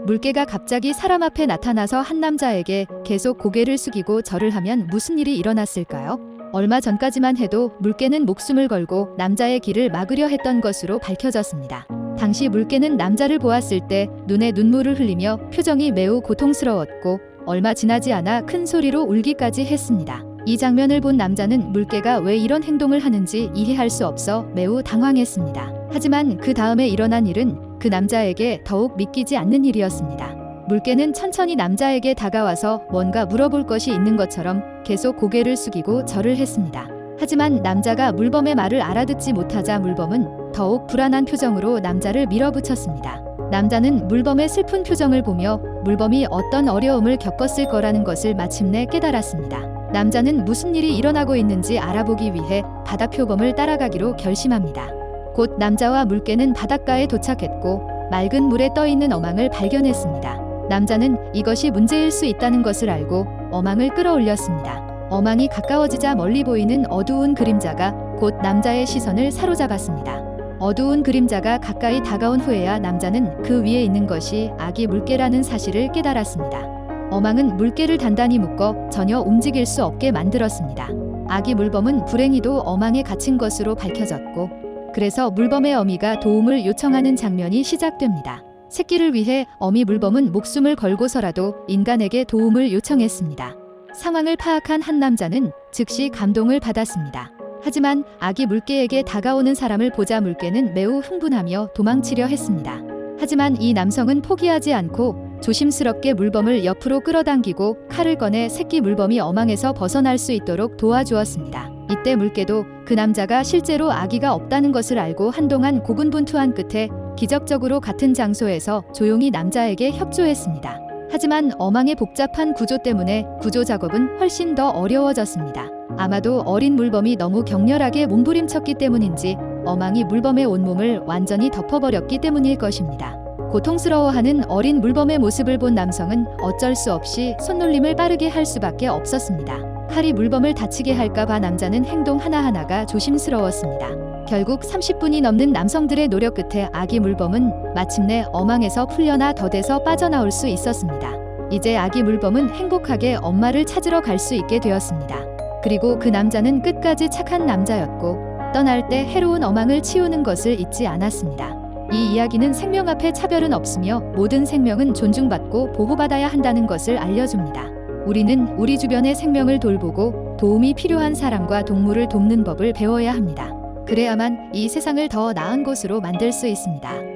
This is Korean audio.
물개가 갑자기 사람 앞에 나타나서 한 남자에게 계속 고개를 숙이고 절을 하면 무슨 일이 일어났을까요? 얼마 전까지만 해도 물개는 목숨을 걸고 남자의 길을 막으려 했던 것으로 밝혀졌습니다. 당시 물개는 남자를 보았을 때 눈에 눈물을 흘리며 표정이 매우 고통스러웠고 얼마 지나지 않아 큰 소리로 울기까지 했습니다. 이 장면을 본 남자는 물개가 왜 이런 행동을 하는지 이해할 수 없어 매우 당황했습니다. 하지만 그 다음에 일어난 일은 그 남자에게 더욱 믿기지 않는 일이었습니다. 물개는 천천히 남자에게 다가와서 뭔가 물어볼 것이 있는 것처럼 계속 고개를 숙이고 절을 했습니다. 하지만 남자가 물범의 말을 알아듣지 못하자 물범은 더욱 불안한 표정으로 남자를 밀어붙였습니다. 남자는 물범의 슬픈 표정을 보며 물범이 어떤 어려움을 겪었을 거라는 것을 마침내 깨달았습니다. 남자는 무슨 일이 일어나고 있는지 알아보기 위해 바다 표범을 따라가기로 결심합니다. 곧 남자와 물개는 바닷가에 도착했고 맑은 물에 떠있는 어망을 발견했습니다. 남자는 이것이 문제일 수 있다는 것을 알고 어망을 끌어올렸습니다. 어망이 가까워지자 멀리 보이는 어두운 그림자가 곧 남자의 시선을 사로잡았습니다. 어두운 그림자가 가까이 다가온 후에야 남자는 그 위에 있는 것이 아기 물개라는 사실을 깨달았습니다. 어망은 물개를 단단히 묶어 전혀 움직일 수 없게 만들었습니다. 아기 물범은 불행히도 어망에 갇힌 것으로 밝혀졌고 그래서 물범의 어미가 도움을 요청하는 장면이 시작됩니다. 새끼를 위해 어미 물범은 목숨을 걸고서라도 인간에게 도움을 요청했습니다. 상황을 파악한 한 남자는 즉시 감동을 받았습니다. 하지만 아기 물개에게 다가오는 사람을 보자 물개는 매우 흥분하며 도망치려 했습니다. 하지만 이 남성은 포기하지 않고 조심스럽게 물범을 옆으로 끌어당기고 칼을 꺼내 새끼 물범이 어망에서 벗어날 수 있도록 도와주었습니다. 이때 물개도 그 남자가 실제로 아기가 없다는 것을 알고 한동안 고군분투한 끝에 기적적으로 같은 장소에서 조용히 남자에게 협조했습니다. 하지만 어망의 복잡한 구조 때문에 구조 작업은 훨씬 더 어려워졌습니다. 아마도 어린 물범이 너무 격렬하게 몸부림쳤기 때문인지 어망이 물범의 온몸을 완전히 덮어버렸기 때문일 것입니다. 고통스러워하는 어린 물범의 모습을 본 남성은 어쩔 수 없이 손놀림을 빠르게 할 수밖에 없었습니다. 칼이 물범을 다치게 할까봐 남자는 행동 하나하나가 조심스러웠습니다. 결국 30분이 넘는 남성들의 노력 끝에 아기 물범은 마침내 어망에서 풀려나 덫에서 빠져나올 수 있었습니다. 이제 아기 물범은 행복하게 엄마를 찾으러 갈 수 있게 되었습니다. 그리고 그 남자는 끝까지 착한 남자였고 떠날 때 해로운 어망을 치우는 것을 잊지 않았습니다. 이 이야기는 생명 앞에 차별은 없으며 모든 생명은 존중받고 보호받아야 한다는 것을 알려줍니다. 우리는 우리 주변의 생명을 돌보고 도움이 필요한 사람과 동물을 돕는 법을 배워야 합니다. 그래야만 이 세상을 더 나은 곳으로 만들 수 있습니다.